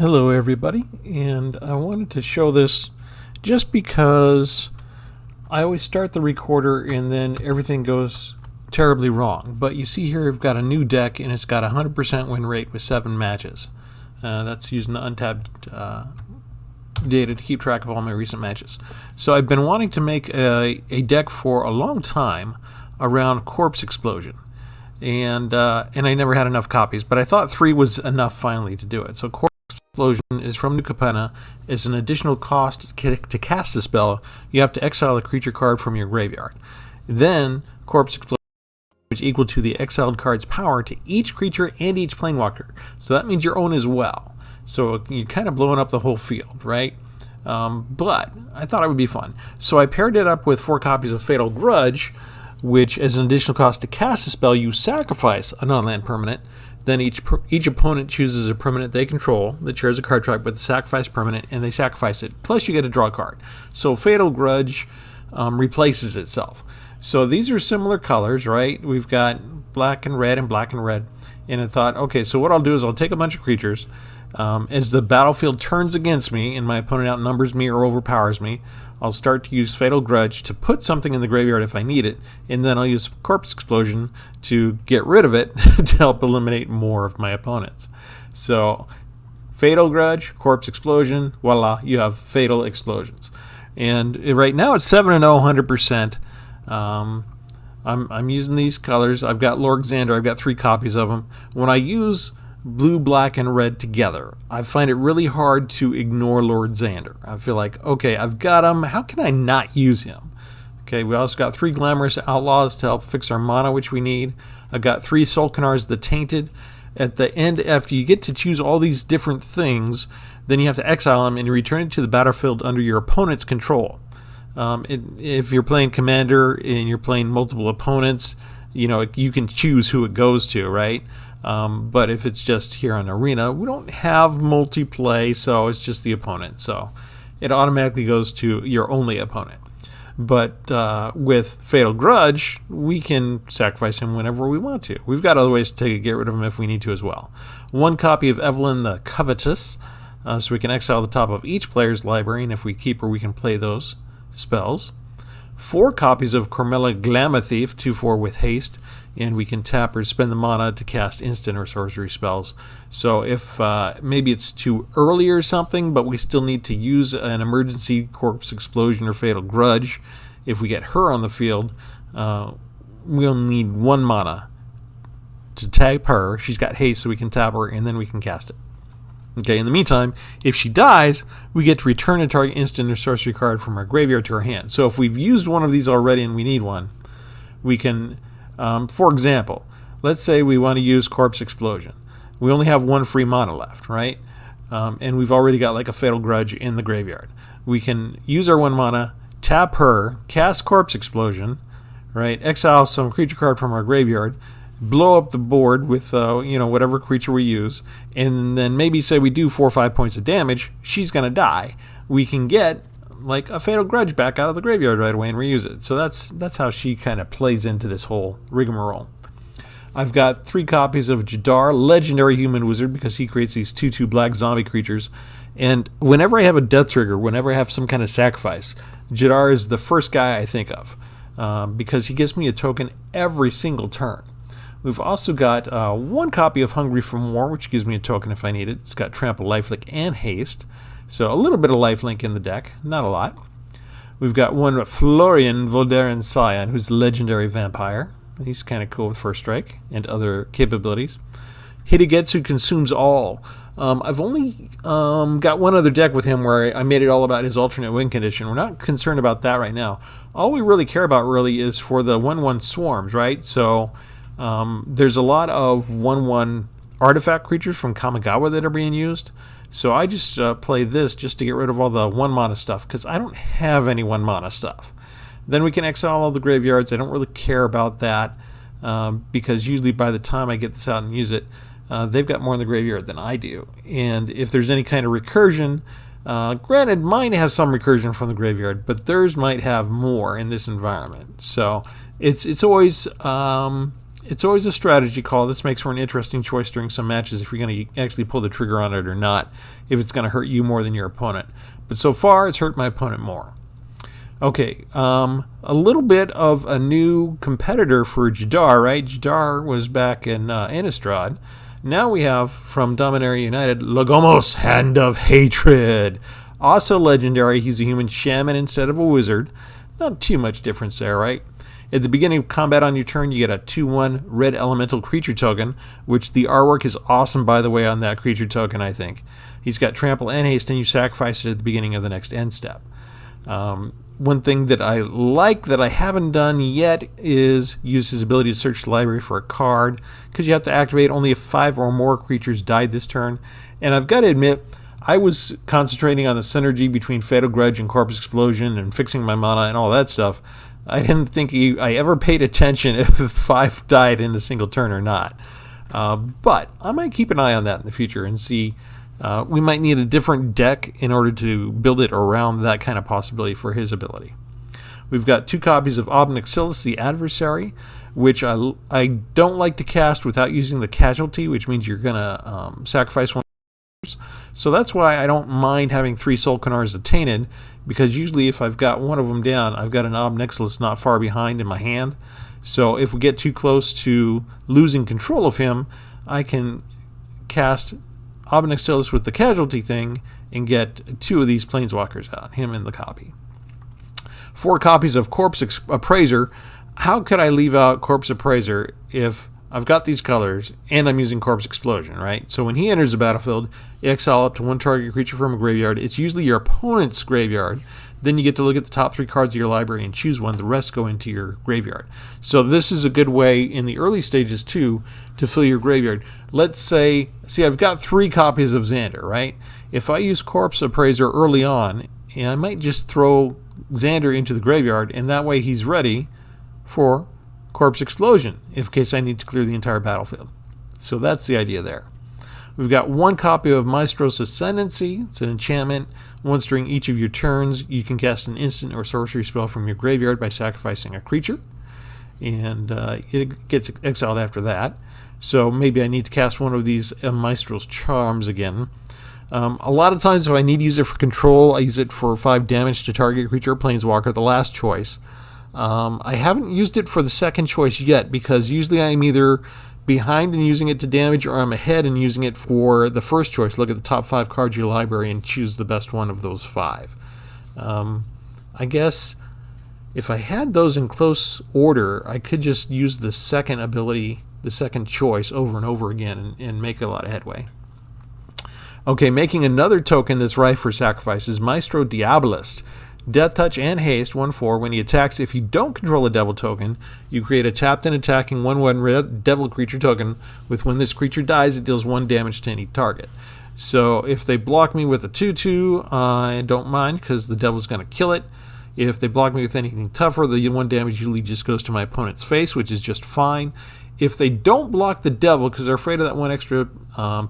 Hello everybody, and I wanted to show this just because I always start the recorder and then everything goes terribly wrong. But you see here I've got a new deck and it's got a 100% win rate with 7 matches. That's using the untabbed data to keep track of all my recent matches. So I've been wanting to make a deck for a long time around Corpse Explosion. And I never had enough copies, but I thought 3 was enough finally to do it. So Corpse Explosion is from New Capenna. It's an additional cost to cast the spell. You have to exile a creature card from your graveyard. Then Corpse Explosion is equal to the exiled card's power to each creature and each planewalker. So that means your own as well. So you're kind of blowing up the whole field, right? But I thought it would be fun. So I paired it up with 4 copies of Fatal Grudge, which as an additional cost to cast a spell, you sacrifice a non-land permanent. Then each opponent chooses a permanent they control that shares a card type with the sacrifice permanent, and they sacrifice it. Plus you get to draw a card. So Fatal Grudge replaces itself. So these are similar colors, right? We've got black and red and black and red. And I thought, okay, so what I'll do is I'll take a bunch of creatures. As the battlefield turns against me and my opponent outnumbers me or overpowers me, I'll start to use Fatal Grudge to put something in the graveyard if I need it, and then I'll use Corpse Explosion to get rid of it to help eliminate more of my opponents. So Fatal Grudge, Corpse Explosion, voila, you have Fatal Explosions. And right now it's 7-0, 100%. I'm using these colors. I've got Lord Xander. I've got 3 copies of them. When I use blue, black, and red together, I find it really hard to ignore Lord Xander. I feel like, okay, I've got him. How can I not use him? Okay, we also got 3 Glamorous Outlaws to help fix our mana, which we need. I've got 3 Solkanars the Tainted. At the end, after you get to choose all these different things, then you have to exile them and return it to the battlefield under your opponent's control. If you're playing Commander and you're playing multiple opponents, you know, you can choose who it goes to, right? But if it's just here on Arena, we don't have multiplay, so it's just the opponent. So it automatically goes to your only opponent. But with Fatal Grudge, we can sacrifice him whenever we want to. We've got other ways to get rid of him if we need to as well. 1 copy of Evelyn the Covetous, so we can exile the top of each player's library, and if we keep her, we can play those spells. 4 copies of Cormela Glamour Thief, 2/4 with haste, and we can tap or spend the mana to cast instant or sorcery spells. So if maybe it's too early or something, but we still need to use an emergency Corpse Explosion or Fatal Grudge, if we get her on the field, we'll need 1 mana to tap her. She's got haste, so we can tap her, and then we can cast it. Okay, in the meantime, if she dies, we get to return a target instant or sorcery card from our graveyard to our hand. So if we've used one of these already and we need one, we can, for example, let's say we want to use Corpse Explosion. We only have 1 free mana left, right? And we've already got like a Fatal Grudge in the graveyard. We can use our 1 mana, tap her, cast Corpse Explosion, right? Exile some creature card from our graveyard, blow up the board with whatever creature we use, and then maybe say we do 4 or 5 points of damage, she's going to die. We can get like a Fatal Grudge back out of the graveyard right away and reuse it. So that's how she kind of plays into this whole rigmarole. I've got 3 copies of Jadar, Legendary Human Wizard, because he creates these 2/2 black zombie creatures. And whenever I have a death trigger, whenever I have some kind of sacrifice, Jadar is the first guy I think of, because he gives me a token every single turn. We've also got 1 copy of Hungry for More, which gives me a token if I need it. It's got Trample, Lifelink, and Haste. So a little bit of Lifelink in the deck, not a lot. We've got 1 Florian Voldaren Scion, who's a legendary vampire. He's kind of cool with First Strike and other capabilities. Hitagetsu Consumes All. I've only got 1 other deck with him where I made it all about his alternate win condition. We're not concerned about that right now. All we really care about really is for the 1/1 swarms, right? So there's a lot of 1/1 artifact creatures from Kamigawa that are being used. So I just play this just to get rid of all the 1 mana stuff, because I don't have any 1 mana stuff. Then we can exile all the graveyards. I don't really care about that, because usually by the time I get this out and use it, they've got more in the graveyard than I do. And if there's any kind of recursion, granted mine has some recursion from the graveyard, but theirs might have more in this environment. So it's always it's always a strategy call. This makes for an interesting choice during some matches if you're going to actually pull the trigger on it or not, if it's going to hurt you more than your opponent. But so far, it's hurt my opponent more. Okay, a little bit of a new competitor for Jadar, right? Jadar was back in Innistrad. Now we have, from Dominaria United, Lagomos, Hand of Hatred. Also legendary, he's a human shaman instead of a wizard. Not too much difference there, right? At the beginning of combat on your turn, you get a 2/1 red elemental creature token, which the artwork is awesome, by the way, on that creature token, I think. He's got trample and haste, and you sacrifice it at the beginning of the next end step. One thing that I like that I haven't done yet is use his ability to search the library for a card, because you have to activate only if 5 or more creatures died this turn. And I've got to admit, I was concentrating on the synergy between Fatal Grudge and Corpse Explosion and fixing my mana and all that stuff. I didn't think I ever paid attention if 5 died in a single turn or not. But I might keep an eye on that in the future and see. We might need a different deck in order to build it around that kind of possibility for his ability. We've got 2 copies of Obnixilis, the Adversary, which I don't like to cast without using the casualty, which means you're going to sacrifice one. So that's why I don't mind having 3 Soul Canars attainted, because usually if I've got one of them down, I've got an Obnixilis not far behind in my hand. So if we get too close to losing control of him, I can cast Obnixilis with the casualty thing and get 2 of these Planeswalkers out, him and the copy. 4 copies of Corpse Appraiser. How could I leave out Corpse Appraiser if I've got these colors and I'm using Corpse Explosion, right? So when he enters the battlefield, you exile up to 1 target creature from a graveyard. It's usually your opponent's graveyard. Then you get to look at the top 3 cards of your library and choose one. The rest go into your graveyard. So this is a good way in the early stages too to fill your graveyard. Let's say, I've got 3 copies of Xander, right? If I use Corpse Appraiser early on, I might just throw Xander into the graveyard, and that way he's ready for Corpse Explosion in case I need to clear the entire battlefield. So that's the idea there. We've got 1 copy of Maestro's Ascendancy. It's an enchantment. Once during each of your turns, you can cast an instant or sorcery spell from your graveyard by sacrificing a creature, and it gets exiled after that. So maybe I need to cast one of these Maestro's Charms again. A lot of times if I need to use it for control, I use it for 5 damage to target creature or planeswalker, the last choice. I haven't used it for the second choice yet, because usually I'm either behind in using it to damage or I'm ahead in using it for the first choice. Look at the top 5 cards of your library and choose the best one of those 5. I guess if I had those in close order, I could just use the second ability, the second choice, over and over again and make a lot of headway. Okay, making another token that's rife for sacrifice is Maestro Diabolist. Death Touch and Haste, 1/4. When he attacks, if you don't control a devil token, you create a tapped and attacking 1/1 red devil creature token. When this creature dies, it deals 1 damage to any target. So if they block me with a 2/2, I don't mind, because the devil's going to kill it. If they block me with anything tougher, the 1 damage usually just goes to my opponent's face, which is just fine. If they don't block the devil because they're afraid of that 1 extra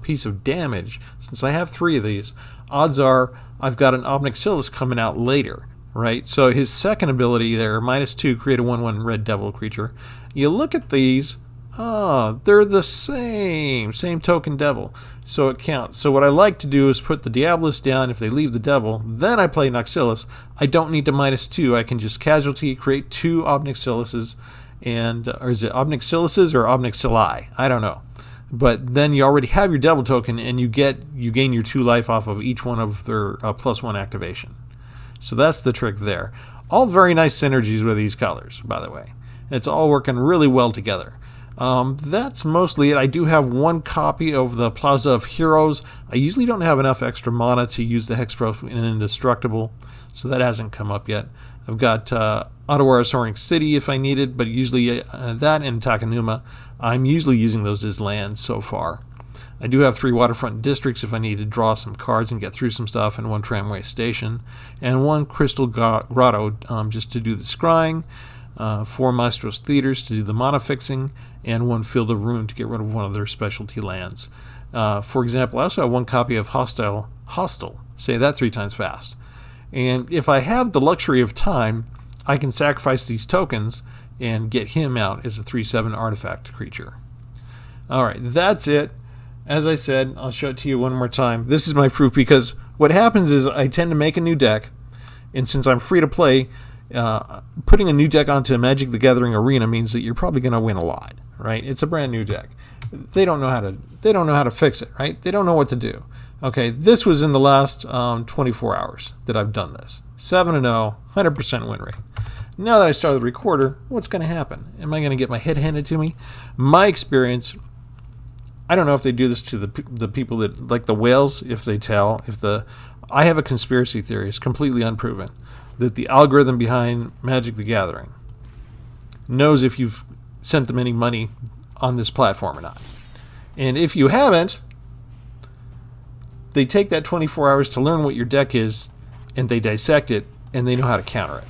piece of damage, since I have 3 of these, odds are I've got an Obnixilis coming out later, right? So his second ability there, -2, create a 1/1 red devil creature. You look at these, they're the same token devil, so it counts. So what I like to do is put the Diabolist down. If they leave the devil, then I play Noxilis. I don't need to -2. I can just casualty, create 2 Obnixilises, or is it Obnixilises or Obnixili? I don't know. But then you already have your devil token, and you gain your 2 life off of each one of their +1 activation. So that's the trick there. All very nice synergies with these colors, by the way. It's all working really well together. That's mostly it. I do have 1 copy of the Plaza of Heroes. I usually don't have enough extra mana to use the Hexproof in Indestructible, so that hasn't come up yet. I've got Ottawa Soaring City if I need it, but usually that and Takanuma, I'm usually using those as lands so far. I do have 3 waterfront districts if I need to draw some cards and get through some stuff, and 1 tramway station, and 1 crystal grotto just to do the scrying, 4 Maestro's Theaters to do the mana fixing, and 1 Field of Ruin to get rid of one of their specialty lands. For example, I also have 1 copy of Hostile. Say that 3 times fast. And if I have the luxury of time, I can sacrifice these tokens and get him out as a 3/7 artifact creature. Alright, that's it. As I said, I'll show it to you one more time. This is my proof, because what happens is I tend to make a new deck, and since I'm free to play, putting a new deck onto Magic the Gathering Arena means that you're probably going to win a lot, right? It's a brand new deck. They don't know how to fix it, right? They don't know what to do. Okay, this was in the last 24 hours that I've done this. 7-0, 100% win rate. Now that I started the recorder, what's going to happen? Am I going to get my head handed to me? My experience, I don't know if they do this to the people that, like the whales, if they tell, I have a conspiracy theory, it's completely unproven, that the algorithm behind Magic the Gathering knows if you've sent them any money on this platform or not. And if you haven't, they take that 24 hours to learn what your deck is, and they dissect it, and they know how to counter it.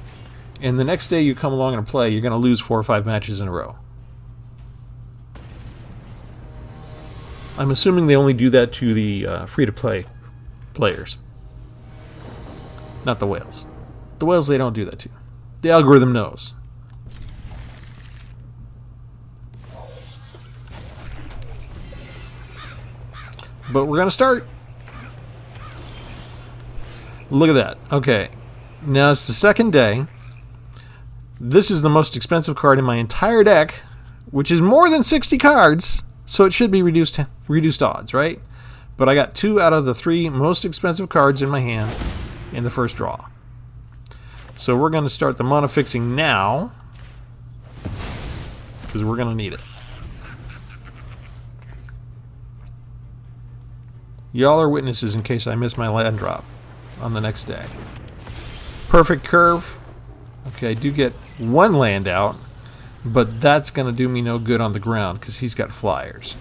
And the next day you come along and play, you're going to lose 4 or 5 matches in a row. I'm assuming they only do that to the free-to-play players. Not the whales. The whales they don't do that to. The algorithm knows. But we're going to start. Look at that. Okay. Now it's the second day. This is the most expensive card in my entire deck, which is more than 60 cards, so it should be reduced odds, right? But I got 2 out of the 3 most expensive cards in my hand in the first draw. So we're going to start the mana fixing now, because we're going to need it. Y'all are witnesses in case I miss my land drop on the next day. Perfect curve. Okay, I do get 1 land out, but that's going to do me no good on the ground because he's got flyers.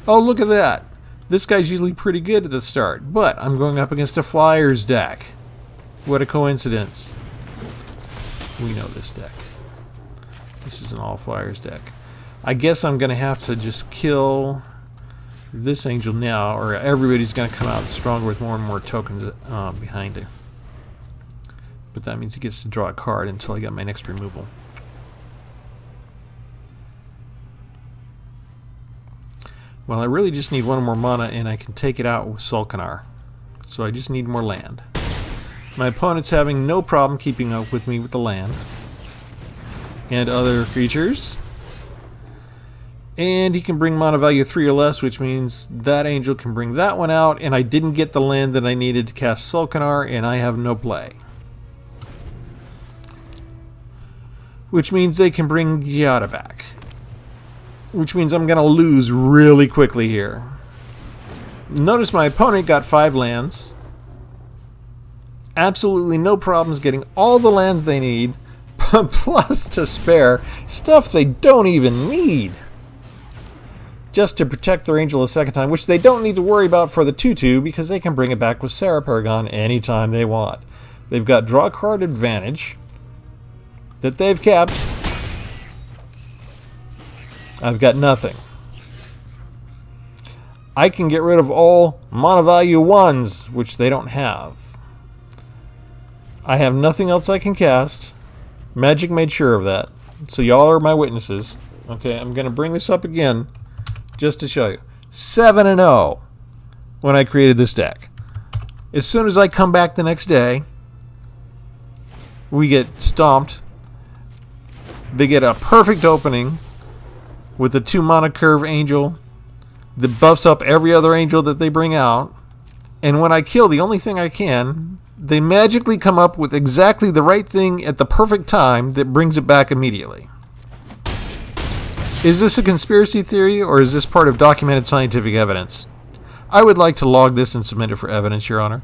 Oh, look at that. This guy's usually pretty good at the start, but I'm going up against a flyers deck. What a coincidence. We know this deck. This is an all flyers deck. I guess I'm going to have to just kill this angel now, or everybody's going to come out stronger with more and more tokens behind it. But that means he gets to draw a card until I get my next removal. Well, I really just need 1 more mana, and I can take it out with Sulkanar. So I just need more land. My opponent's having no problem keeping up with me with the land. And other creatures. And he can bring mana value 3 or less, which means that angel can bring that one out, and I didn't get the land that I needed to cast Sulkanar, and I have no play. Which means they can bring Giada back. Which means I'm going to lose really quickly here. Notice my opponent got 5 lands. Absolutely no problems getting all the lands they need, plus to spare stuff they don't even need. Just to protect their angel a second time, which they don't need to worry about for the 2/2 because they can bring it back with Sarah Paragon anytime they want. They've got draw card advantage that they've kept. I've got nothing. I can get rid of all mana value 1s, which they don't have. I have nothing else I can cast. Magic made sure of that. So y'all are my witnesses. Okay, I'm going to bring this up again just to show you. 7-0 when I created this deck. As soon as I come back the next day, we get stomped. They get a perfect opening with the 2 mana curve angel that buffs up every other angel that they bring out. And when I kill the only thing I can, they magically come up with exactly the right thing at the perfect time that brings it back immediately. Is this a conspiracy theory, or is this part of documented scientific evidence? I would like to log this and submit it for evidence, Your Honor.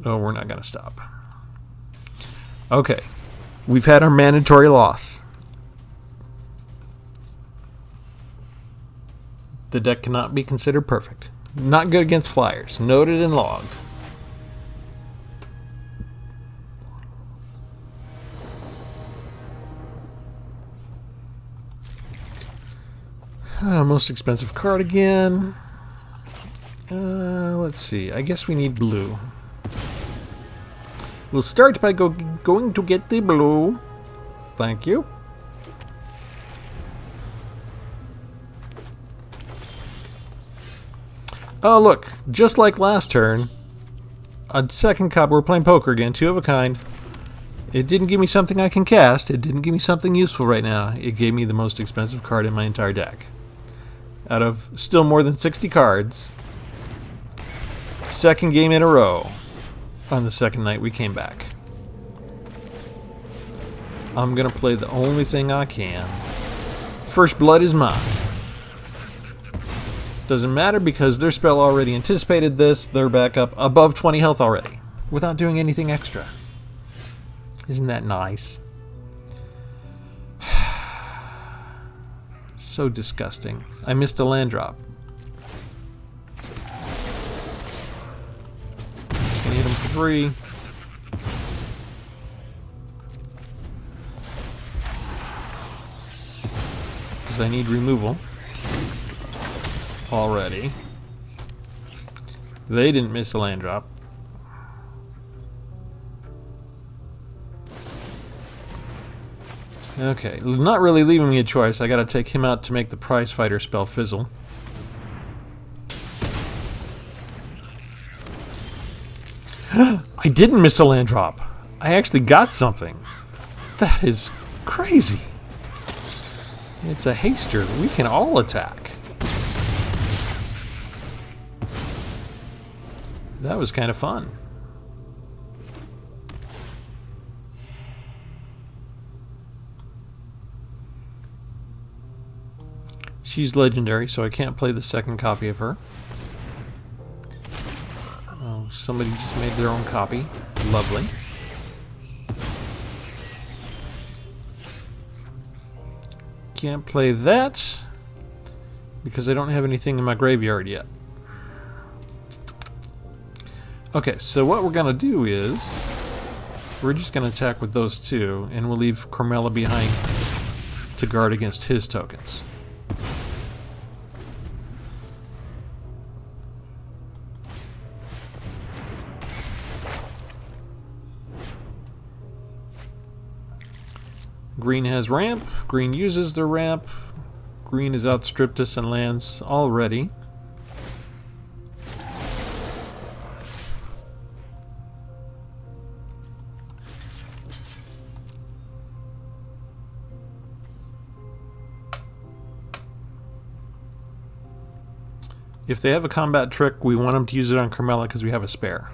Oh, we're not going to stop. Okay. We've had our mandatory loss. The deck cannot be considered perfect. Not good against flyers. Noted and logged. Most expensive card again. Let's see. I guess we need blue. We'll start by going to get the blue. Thank you. Oh, look. Just like last turn, a second copy. We're playing poker again. 2 of a kind. It didn't give me something I can cast. It didn't give me something useful right now. It gave me the most expensive card in my entire deck. Out of still more than 60 cards. Second game in a row. On the second night we came back. I'm going to play the only thing I can. First blood is mine. Doesn't matter because their spell already anticipated this. They're back up above 20 health already. Without doing anything extra. Isn't that nice? So disgusting. I missed a land drop. Just gonna hit him for 3. Because I need removal. Already. They didn't miss a land drop. Okay, not really leaving me a choice. I gotta take him out to make the prize fighter spell fizzle. I didn't miss a land drop. I actually got something. That is crazy. It's a haster. We can all attack. That was kind of fun. She's legendary, so I can't play the second copy of her. Oh, somebody just made their own copy. Lovely. Can't play that because I don't have anything in my graveyard yet. Okay, so what we're going to do is we're just going to attack with those 2, and we'll leave Cormela behind to guard against his tokens. Green has ramp. Green uses the ramp. Green has outstripped us in lands already. If they have a combat trick, we want them to use it on Cormela because we have a spare.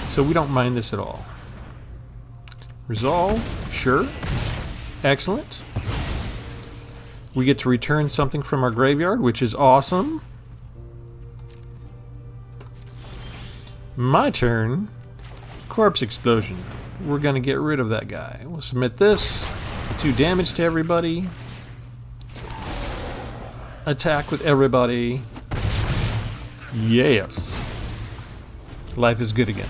So we don't mind this at all. Resolve, sure. Excellent. We get to return something from our graveyard, which is awesome. My turn. Corpse Explosion. We're going to get rid of that guy. We'll submit this. 2 damage to everybody. Attack with everybody. Yes. Life is good again.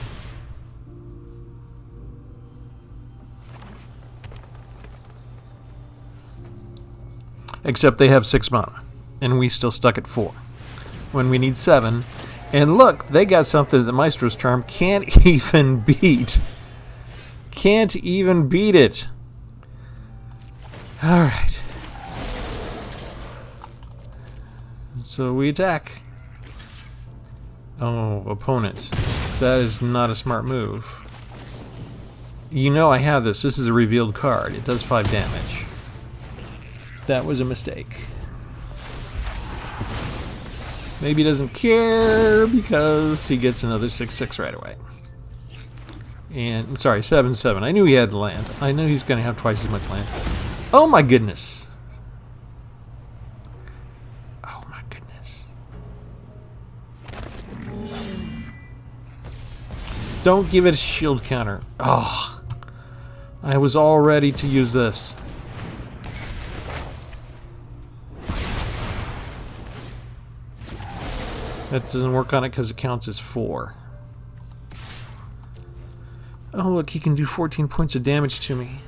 Except they have 6 mana, and we still stuck at 4. When we need 7. And look, they got something that Maestro's Charm can't even beat. Can't even beat it. Alright. So we attack. Oh, opponent. That is not a smart move. You know I have this. This is a revealed card. It does 5 damage. That was a mistake. Maybe he doesn't care because he gets another 6/6 right away. And, I'm sorry, 7/7. I knew he had the land. I knew he's going to have twice as much land. Oh my goodness. Oh my goodness. Don't give it a shield counter. Oh, I was all ready to use this. That doesn't work on it because it counts as 4. Oh, look, he can do 14 points of damage to me.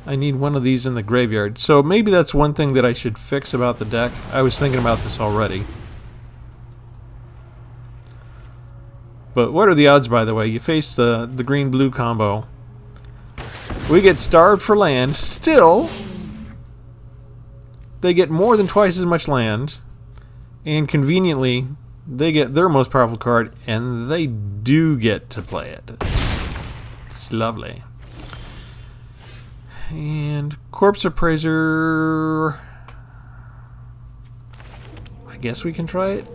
I need one of these in the graveyard. So maybe that's one thing that I should fix about the deck. I was thinking about this already. But what are the odds, by the way? You face the green-blue combo. We get starved for land. Still, they get more than twice as much land. And conveniently, they get their most powerful card, and they do get to play it. It's lovely. And Corpse Appraiser... I guess we can try it.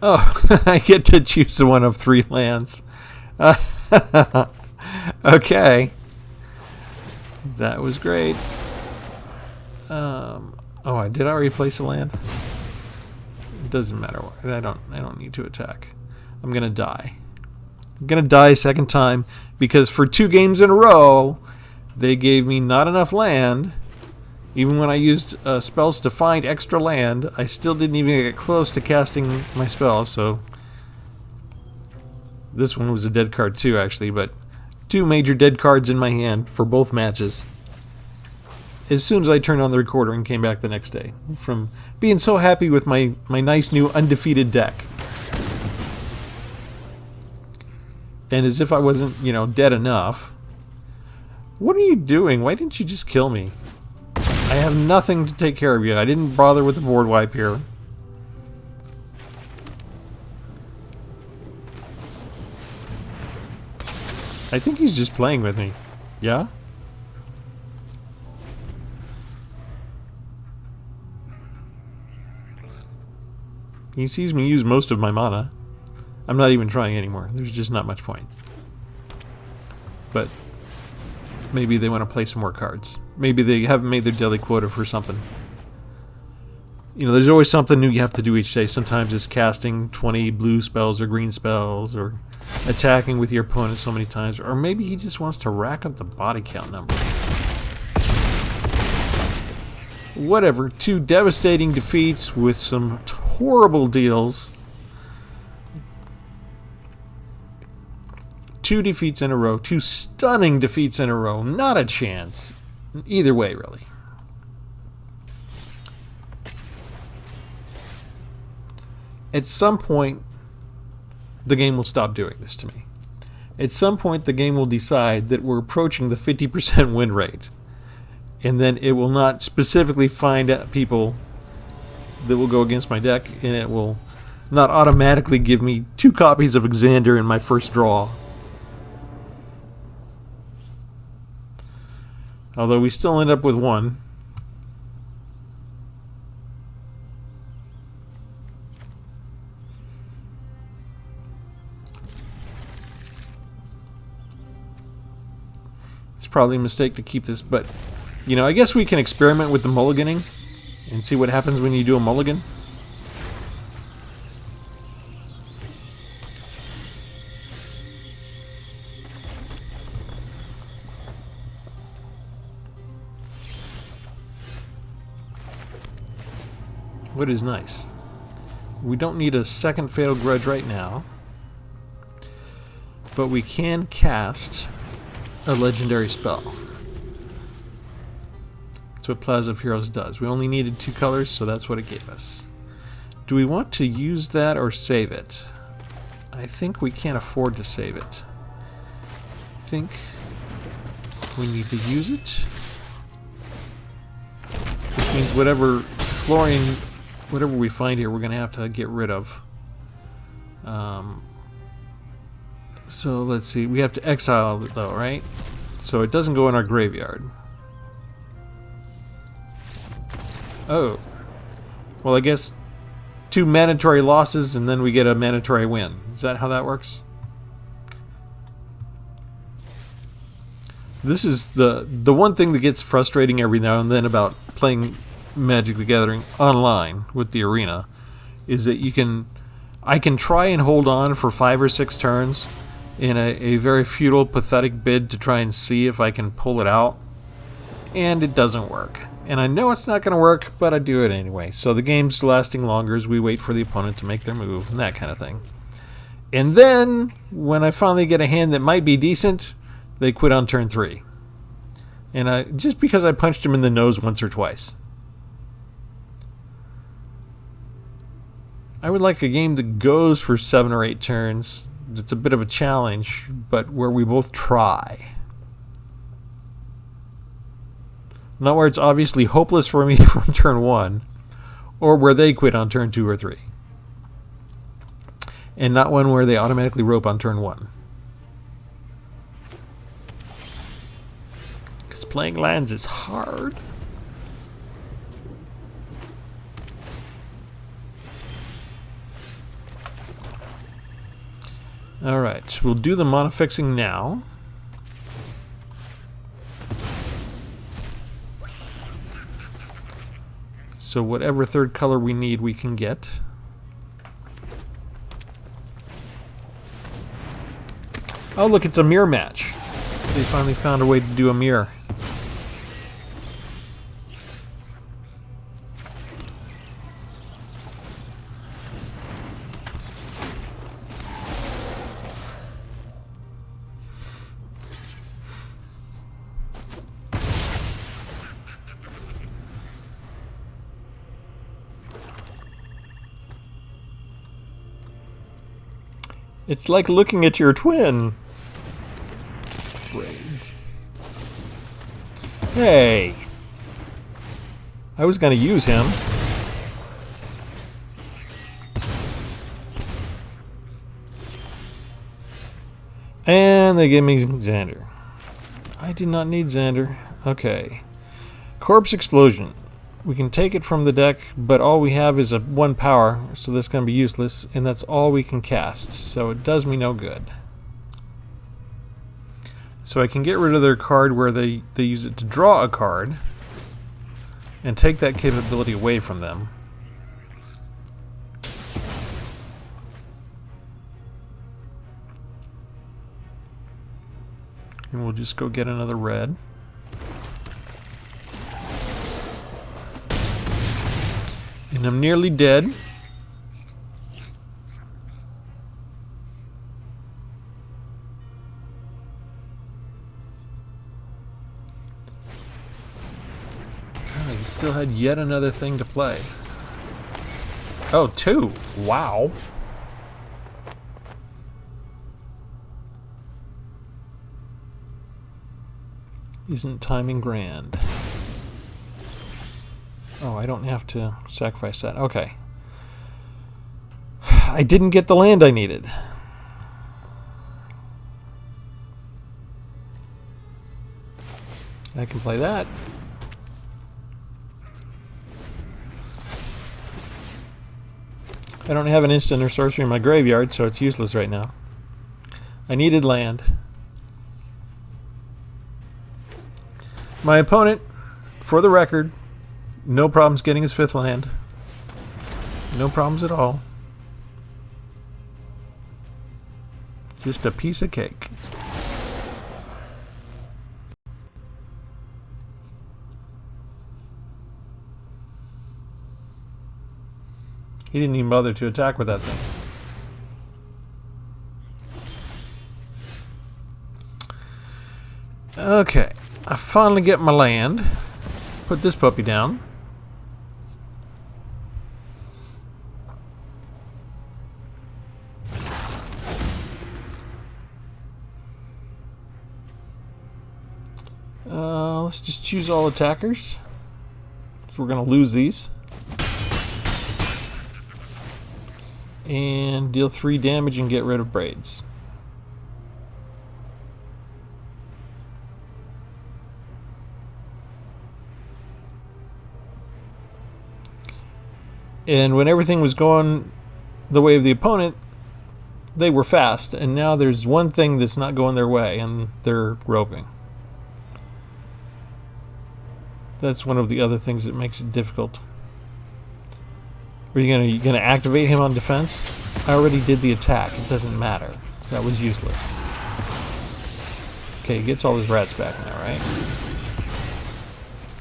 Oh, I get to choose one of 3 lands. Okay. That was great. Oh, did I already place a land? It doesn't matter. I don't need to attack. I'm gonna die. I'm gonna die a second time because for 2 games in a row, they gave me not enough land. Even when I used spells to find extra land, I still didn't even get close to casting my spell. So this one was a dead card too, actually, but 2 major dead cards in my hand for both matches. As soon as I turned on the recorder and came back the next day, from being so happy with my nice new undefeated deck. And as if I wasn't, dead enough. What are you doing? Why didn't you just kill me? I have nothing to take care of you. I didn't bother with the board wipe here. I think he's just playing with me. Yeah? He sees me use most of my mana. I'm not even trying anymore. There's just not much point. But maybe they want to play some more cards. Maybe they haven't made their daily quota for something. There's always something new you have to do each day. Sometimes it's casting 20 blue spells or green spells, or attacking with your opponent so many times. Or maybe he just wants to rack up the body count number. Whatever. 2 devastating defeats with some horrible deals. 2 defeats in a row. 2 stunning defeats in a row. Not a chance. Either way, really. At some point, the game will stop doing this to me. At some point, the game will decide that we're approaching the 50% win rate. And then it will not specifically find people that will go against my deck, and it will not automatically give me 2 copies of Xander in my first draw. Although we still end up with 1. It's probably a mistake to keep this, but I guess we can experiment with the mulliganing and see what happens when you do a mulligan. What is nice? We don't need a second Fatal Grudge right now, but we can cast a legendary spell. That's what Plaza of Heroes does. We only needed 2 colors, so that's what it gave us. Do we want to use that or save it? I think we can't afford to save it. I think we need to use it. Which means whatever Florian, whatever we find here, we're going to have to get rid of. So let's see. We have to exile it though, right? So it doesn't go in our graveyard. Oh. Well, I guess 2 mandatory losses and then we get a mandatory win. Is that how that works? This is the one thing that gets frustrating every now and then about playing Magic the Gathering online with the arena is that I can try and hold on for 5 or 6 turns in a very futile, pathetic bid to try and see if I can pull it out. and it doesn't work. And I know it's not going to work, but I do it anyway. So the game's lasting longer as we wait for the opponent to make their move and that kind of thing. And then, when I finally get a hand that might be decent, they quit on turn 3. And just because I punched him in the nose once or twice. I would like a game that goes for 7 or 8 turns. It's a bit of a challenge, but where we both try. Not where it's obviously hopeless for me from turn 1, or where they quit on turn 2 or 3. And not one where they automatically rope on turn 1. Because playing lands is hard. Alright, we'll do the mana fixing now. So whatever third color we need, we can get. Oh, look, it's a mirror match. They finally found a way to do a mirror. It's like looking at your twin. Braids. Hey! I was going to use him. And they gave me Xander. I did not need Xander. Okay. Corpse Explosion. We can take it from the deck, but all we have is a 1 power, so that's going to be useless, and that's all we can cast, so it does me no good. So I can get rid of their card where they use it to draw a card, and take that capability away from them. And we'll just go get another red. And I'm nearly dead. Oh, he still had yet another thing to play. Oh, 2. Wow. Isn't timing grand? Oh, I don't have to sacrifice that. Okay. I didn't get the land I needed. I can play that. I don't have an instant or sorcery in my graveyard, so it's useless right now. I needed land. My opponent, for the record, no problems getting his 5th land. No problems at all. Just a piece of cake. He didn't even bother to attack with that thing. Okay, I finally get my land. Put this puppy down. Let's just choose all attackers. So we're going to lose these. And deal 3 damage and get rid of braids. And when everything was going the way of the opponent, they were fast. And now there's one thing that's not going their way, and they're roping. That's one of the other things that makes it difficult. Are you gonna activate him on defense? I already did the attack. It doesn't matter. That was useless. Okay, he gets all his rats back now, right?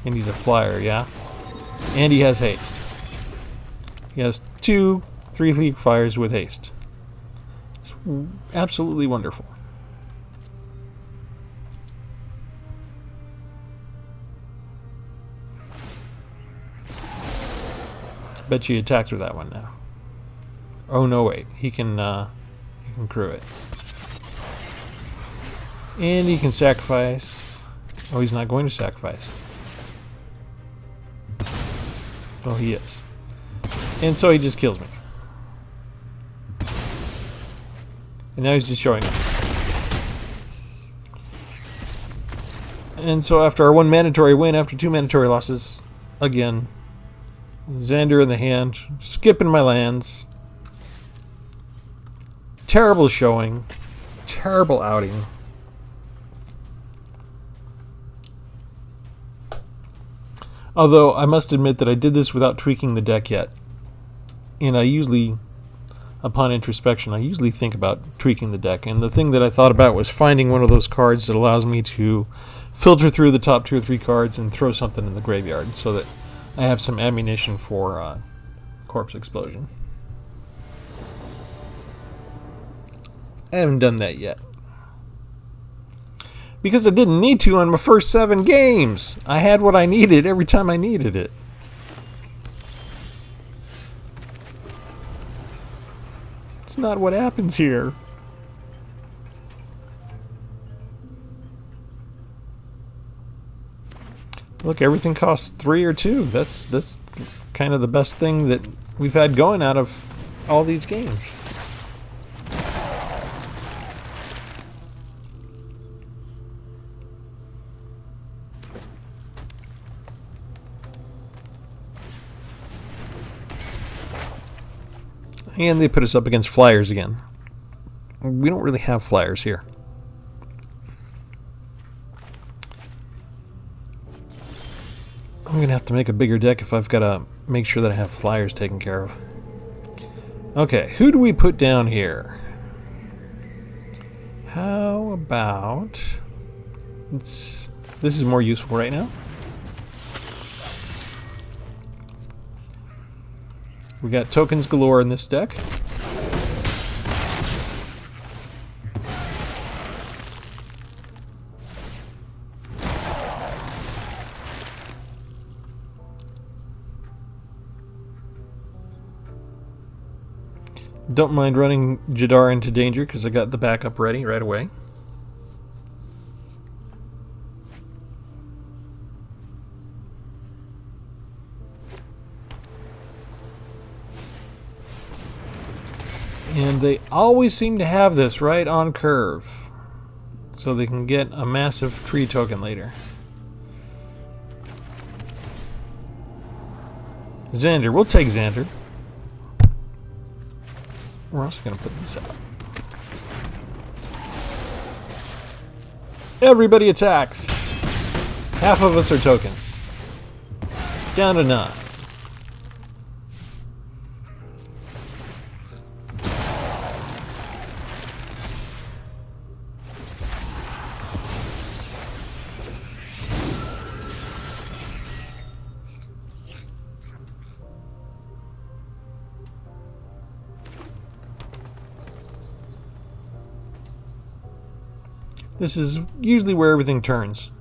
And he's a flyer, yeah? And he has haste. He has 2 3-league flyers with haste. It's absolutely wonderful. Bet you he attacks with that one now. Oh no, wait. He can crew it. And he can sacrifice. Oh, he's not going to sacrifice. Oh, he is. And so he just kills me. And now he's just showing up. And so after our 1 mandatory win, after 2 mandatory losses, again, Xander in the hand, skipping my lands. Terrible showing. Terrible outing. Although, I must admit that I did this without tweaking the deck yet. And I usually, upon introspection, I usually think about tweaking the deck. And the thing that I thought about was finding one of those cards that allows me to filter through the top 2 or 3 cards and throw something in the graveyard so that I have some ammunition for Corpse Explosion. I haven't done that yet. Because I didn't need to on my first 7 games. I had what I needed every time I needed it. It's not what happens here. Look, everything costs 3 or 2. That's kind of the best thing that we've had going out of all these games. And they put us up against flyers again. We don't really have flyers here. I'm going to have to make a bigger deck if I've got to make sure that I have flyers taken care of. Okay, who do we put down here? How about... this is more useful right now. We got tokens galore in this deck. Don't mind running Jadar into danger because I got the backup ready right away. And they always seem to have this right on curve, so they can get a massive tree token later. Xander, we'll take Xander. We're also going to put this out. Everybody attacks! Half of us are tokens. Down to 9. This is usually where everything turns.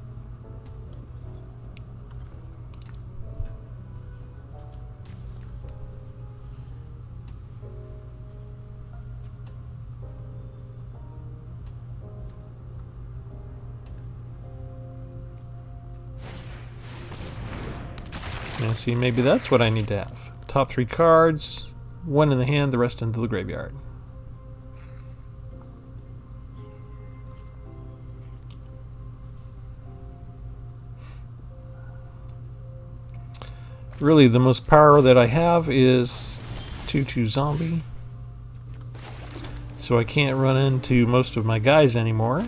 Now see, maybe that's what I need to have. Top 3 cards, 1 in the hand, the rest into the graveyard. Really, the most power that I have is 2/2 zombie. So I can't run into most of my guys anymore.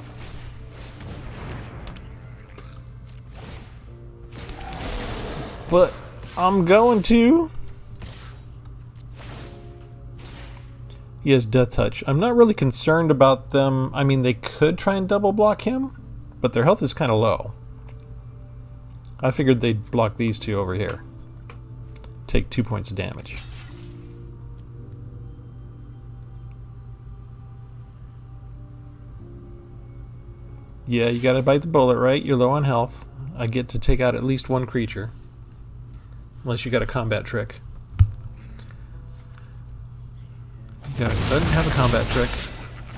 But I'm going to. He has Death Touch. I'm not really concerned about them. I mean, they could try and double block him, but their health is kind of low. I figured they'd block these two over here. Take 2 points of damage. Yeah, you gotta bite the bullet, right? You're low on health. I get to take out at least one creature. Unless you got a combat trick. Yeah, it doesn't have a combat trick.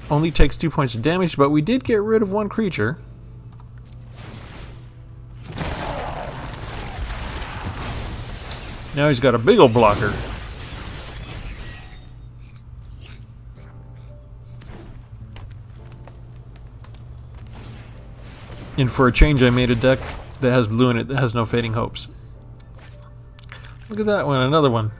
Only takes 2 points of damage, but we did get rid of one creature. Now he's got a big old blocker. And for a change, I made a deck that has blue in it that has no Fading Hopes. Look at that one, another one.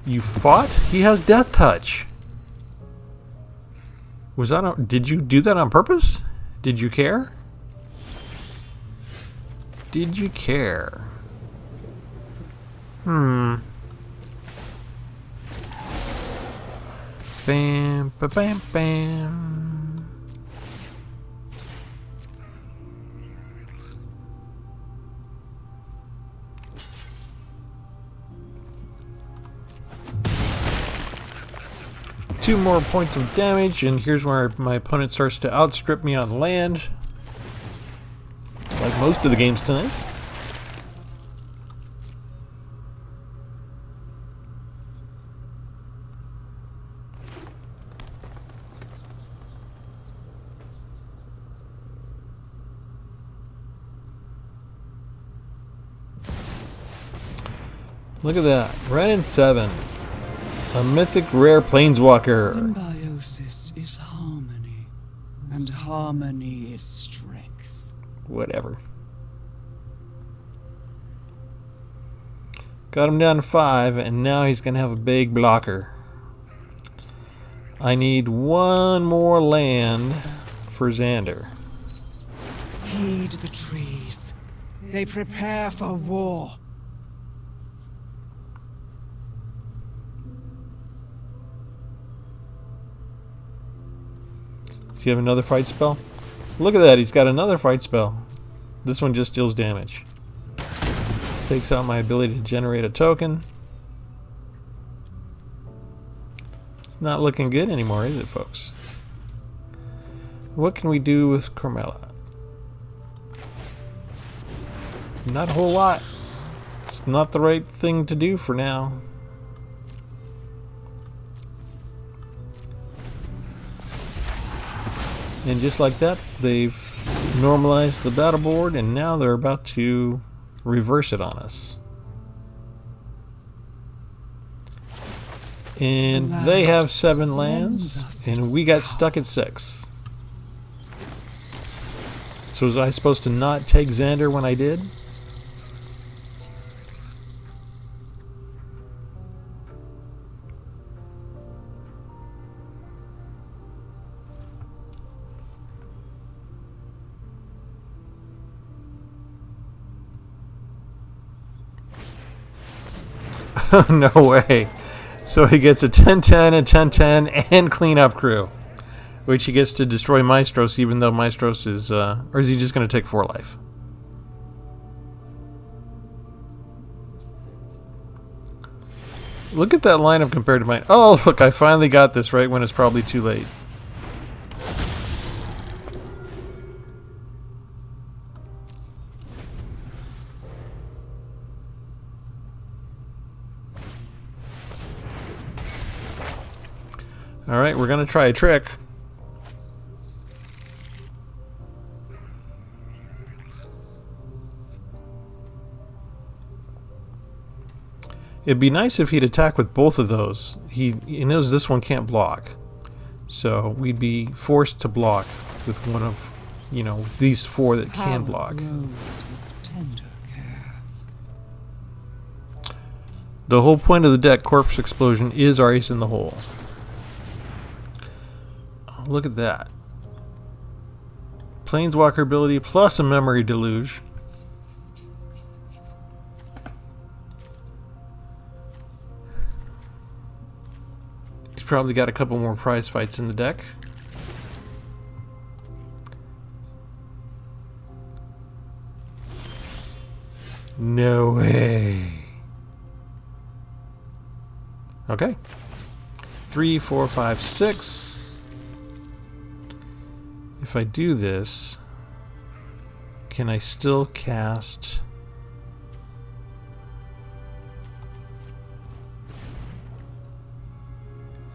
You fought? He has Death Touch. Was that did you do that on purpose? Did you care? Did you care? Bam, ba bam, bam. Two more points of damage, and here's where my opponent starts to outstrip me on land. Like most of the games tonight. Look at that. Right in 7. A mythic rare planeswalker. Symbiosis is harmony, and harmony is strength. Whatever. Got him down to 5, and now he's going to have a big blocker. I need one more land for Xander. Heed the trees. They prepare for war. Does he have another fight spell? Look at that, he's got another fight spell. This one just deals damage. Takes out my ability to generate a token. It's not looking good anymore, is it, folks? What can we do with Cormela? Not a whole lot. It's not the right thing to do for now. And just like that, they've normalized the battle board, and now they're about to reverse it on us. And they have 7 lands, and we got stuck at 6. So was I supposed to not take Xander when I did? No way. So he gets a 10-10 and 10-10 and cleanup crew, which he gets to destroy Maestros, even though Maestros is, or is he just going to take 4 life? Look at that lineup compared to mine. Oh, look, I finally got this right when it's probably too late. Alright, we're going to try a trick. It'd be nice if he'd attack with both of those. He knows this one can't block. So we'd be forced to block with one of, you know, these 4 that can block. With tender care. The whole point of the deck, Corpse Explosion, is our ace in the hole. Look at that. Planeswalker ability plus a Memory Deluge. probably got a couple more prize fights in the deck. No way. Okay. 3, 4, 5, 6. If I do this, can I still cast?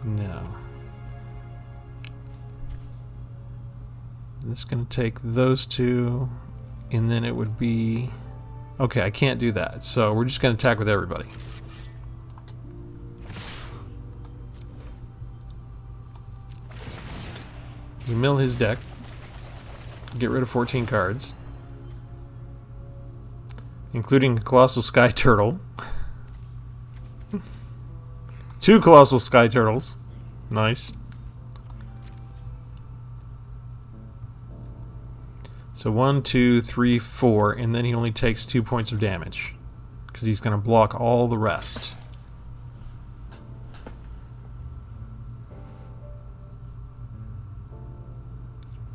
No. This is going to take those two, and then it would be... Okay, I can't do that, so we're just going to attack with everybody. We mill his deck. Get rid of 14 cards. Including Colossal Sky Turtle. 2 Colossal Sky Turtles. Nice. So 1, 2, 3, 4, and then he only takes 2 points of damage. Because he's going to block all the rest.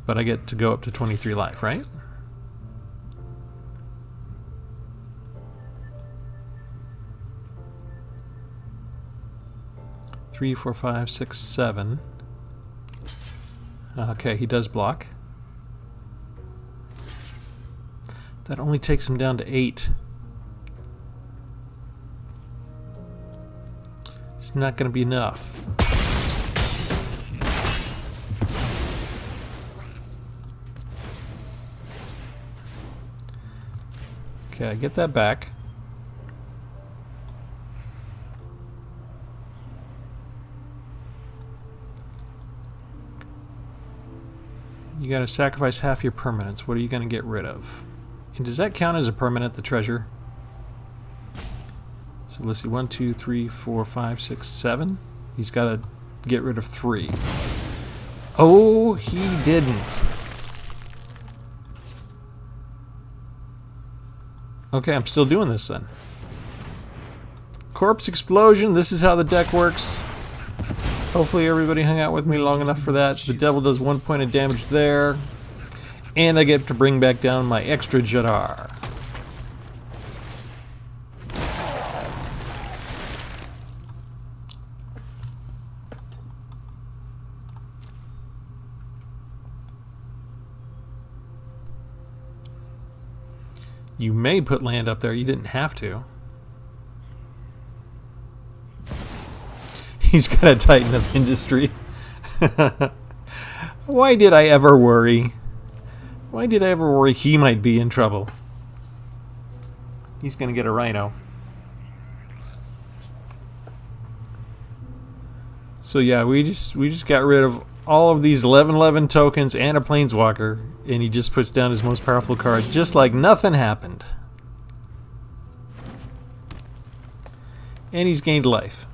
But I get to go up to 23 life, right? Three, 4, 5, 6, 7. Okay, he does block. That only takes him down to 8. It's not going to be enough. Okay, I get that back. You gotta sacrifice half your permanents. What are you gonna get rid of? And does that count as a permanent, the treasure? So let's see, 1, 2, 3, 4, 5, 6, 7. He's gotta get rid of 3. Oh, he didn't. Okay, I'm still doing this then. Corpse Explosion, this is how the deck works. Hopefully everybody hung out with me long enough for that. The devil does 1 point of damage there. And I get to bring back down my extra Jadar. You may put land up there, you didn't have to. He's got a Titan of Industry. Why did I ever worry? Why did I ever worry he might be in trouble? He's gonna get a Rhino. So yeah, we just got rid of all of these 11/11 tokens and a Planeswalker, and he just puts down his most powerful card, just like nothing happened. And he's gained life.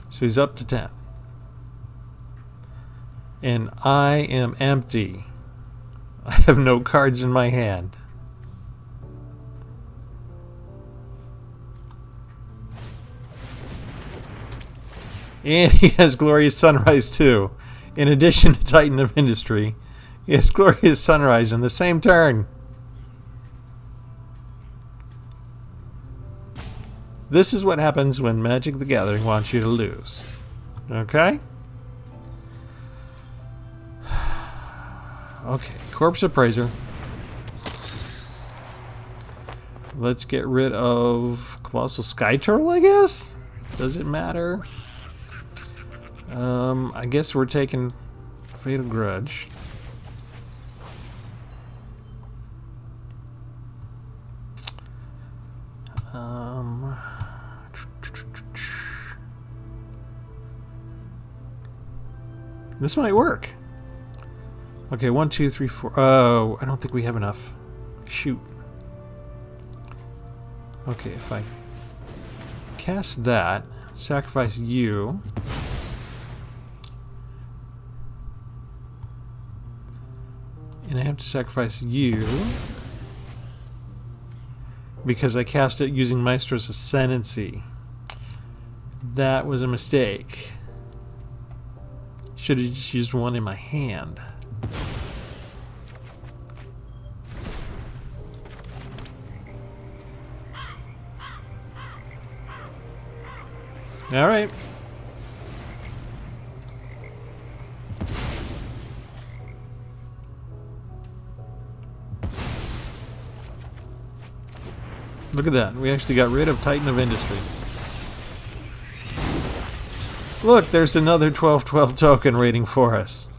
So he's up to 10. And I am empty. I have no cards in my hand. And he has Glorious Sunrise too. In addition to Titan of Industry, he has Glorious Sunrise in the same turn. This is what happens when Magic the Gathering wants you to lose. Okay? Okay, Corpse Appraiser. Let's get rid of Colossal Sky Turtle, I guess? Does it matter? I guess we're taking Fatal Grudge. This might work. Okay, 1, 2, 3, 4. Oh, I don't think we have enough. Shoot. Okay, if I cast that, sacrifice you. And I have to sacrifice you because I cast it using Maestro's Ascendancy. That was a mistake. Should have just used one in my hand. All right. Look at that. We actually got rid of Titan of Industry. Look, there's another 12/12 token waiting for us.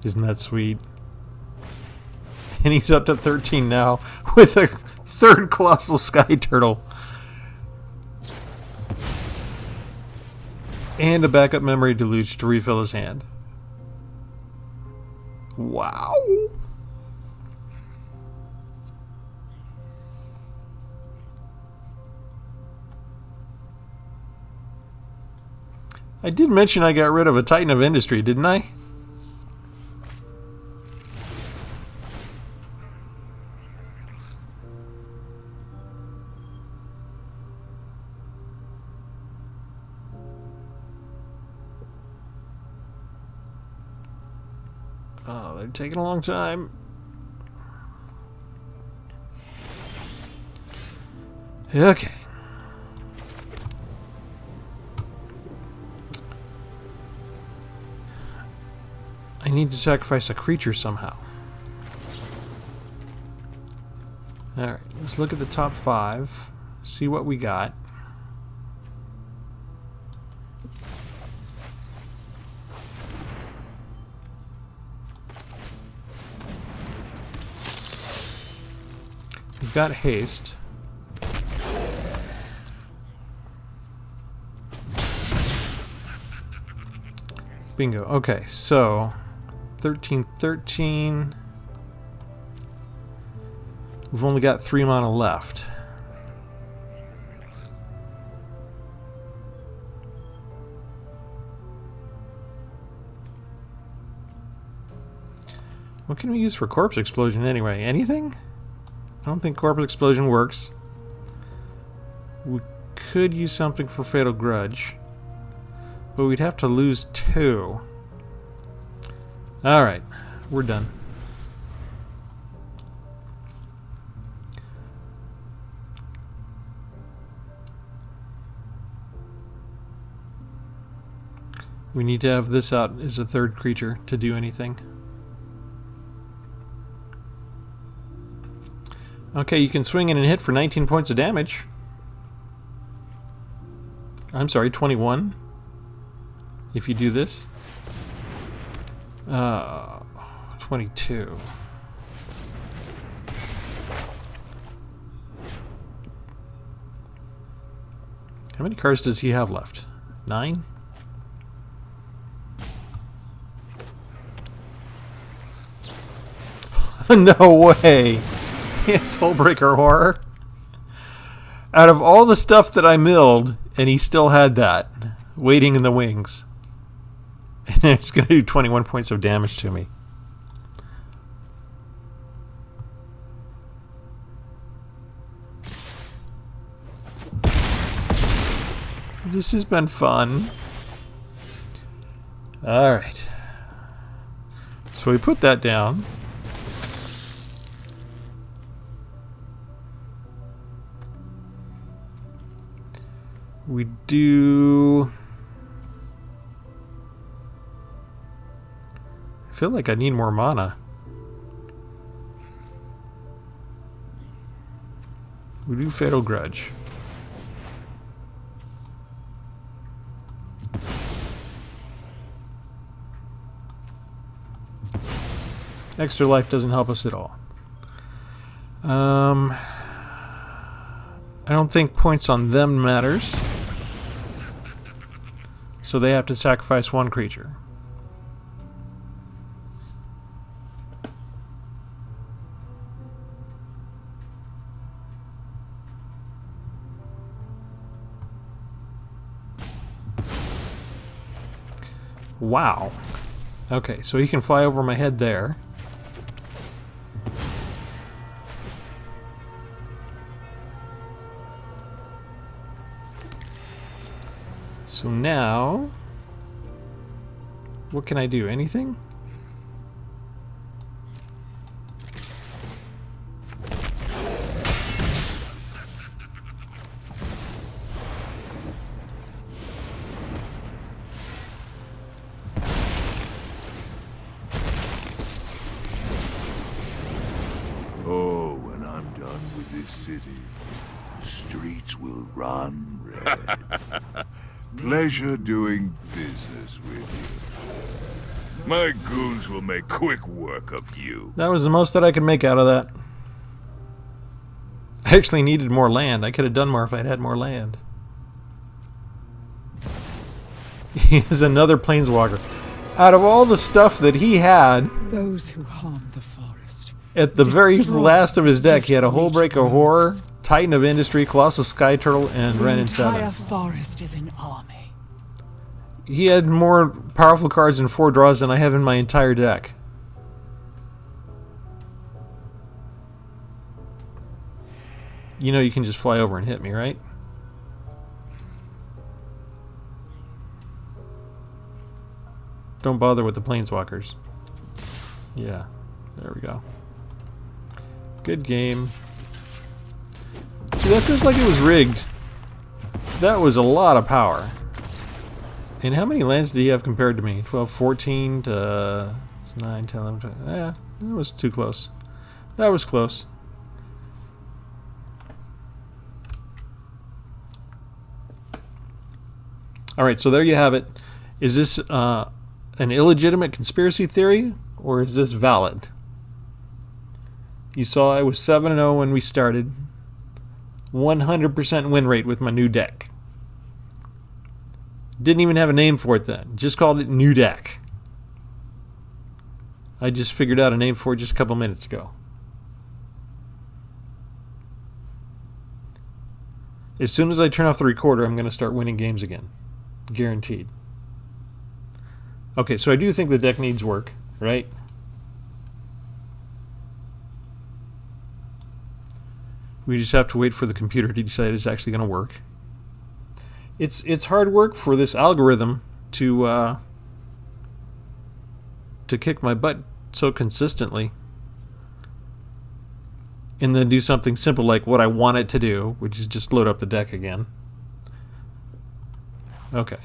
Isn't that sweet? And he's up to 13 now with a third Colossal Sky Turtle. And a backup memory deluge to refill his hand. Wow. I did mention I got rid of a Titan of Industry, didn't I? Oh, they're taking a long time. Okay. I need to sacrifice a creature somehow. Alright, let's look at the top 5. See what we got. We've got haste. Bingo. Okay, so 13. We've only got 3 mana left. What can we use for Corpse Explosion anyway? Anything? I don't think Corpse Explosion works. We could use something for Fatal Grudge, but we'd have to lose 2. Alright, we're done. We need to have this out as a third creature to do anything. Okay, you can swing in and hit for 19 points of damage. I'm sorry, 21. If you do this. 22. How many cards does he have left? 9? No way! It's Hullbreaker Horror. Out of all the stuff that I milled, and he still had that. Waiting in the wings. And it's going to do 21 points of damage to me. This has been fun. Alright. So we put that down. We do... I feel like I need more mana. We do Fatal Grudge. Extra life doesn't help us at all. I don't think points on them matters. So they have to sacrifice 1 creature. Wow. Okay, so he can fly over my head there. So now What can I do? Anything? Oh, when I'm done with this city, the streets will run red. Pleasure doing business with you. My goons will make quick work of you. That was the most that I could make out of that. I actually needed more land. I could have done more if I'd had more land. He has another planeswalker. Out of all the stuff that he had, Those who harm the forest. at the very Destroy last of his deck, he had a gifts whole reach break of the horror, roots. Titan of Industry, Colossus Sky Turtle, and The Ren and entire 7. forest is an army. He had more powerful cards in 4 draws than I have in my entire deck. You know you can just fly over and hit me, right? Don't bother with the planeswalkers. Yeah, there we go. Good game. See, that feels like it was rigged. That was a lot of power. And how many lands did he have compared to me? 12, 14 to 9, 10, 11, 12. Yeah, that was too close. That was close. Alright, so there you have it. Is this an illegitimate conspiracy theory, or is this valid? You saw I was 7-0 when we started. 100% win rate with my new deck. Didn't even have a name for it then. Just called it New Deck. I just figured out a name for it just a couple minutes ago. As soon as I turn off the recorder, I'm going to start winning games again. Guaranteed. Okay, so I do think the deck needs work, right? We just have to wait for the computer to decide it's actually going to work. It's hard work for this algorithm to kick my butt so consistently, and then do something simple like what I want it to do, which is just load up the deck again. Okay,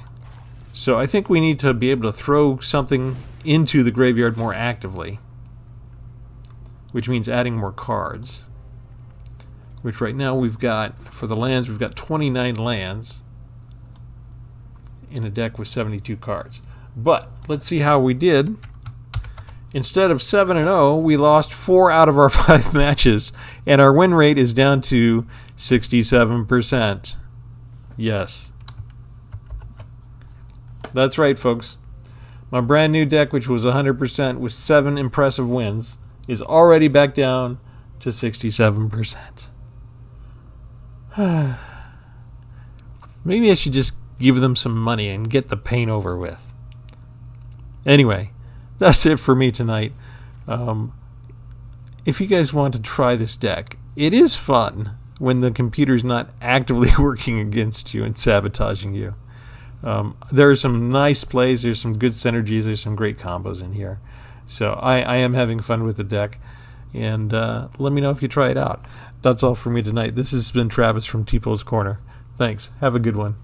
so I think we need to be able to throw something into the graveyard more actively, which means adding more cards, which right now we've got, for the lands, we've got 29 lands in a deck with 72 cards. But let's see how we did. Instead of 7-0, we lost 4 out of our 5 matches, and our win rate is down to 67%. Yes. That's right, folks. My brand new deck, which was 100% with 7 impressive wins, is already back down to 67%. Maybe I should just give them some money and get the pain over with. Anyway, that's it for me tonight. If you guys want to try this deck, it is fun when the computer's not actively working against you and sabotaging you. There are some nice plays, there's some good synergies, there's some great combos in here. So I am having fun with the deck, and let me know if you try it out. That's all for me tonight. This has been Travis from Tpull's Corner. Thanks. Have a good one.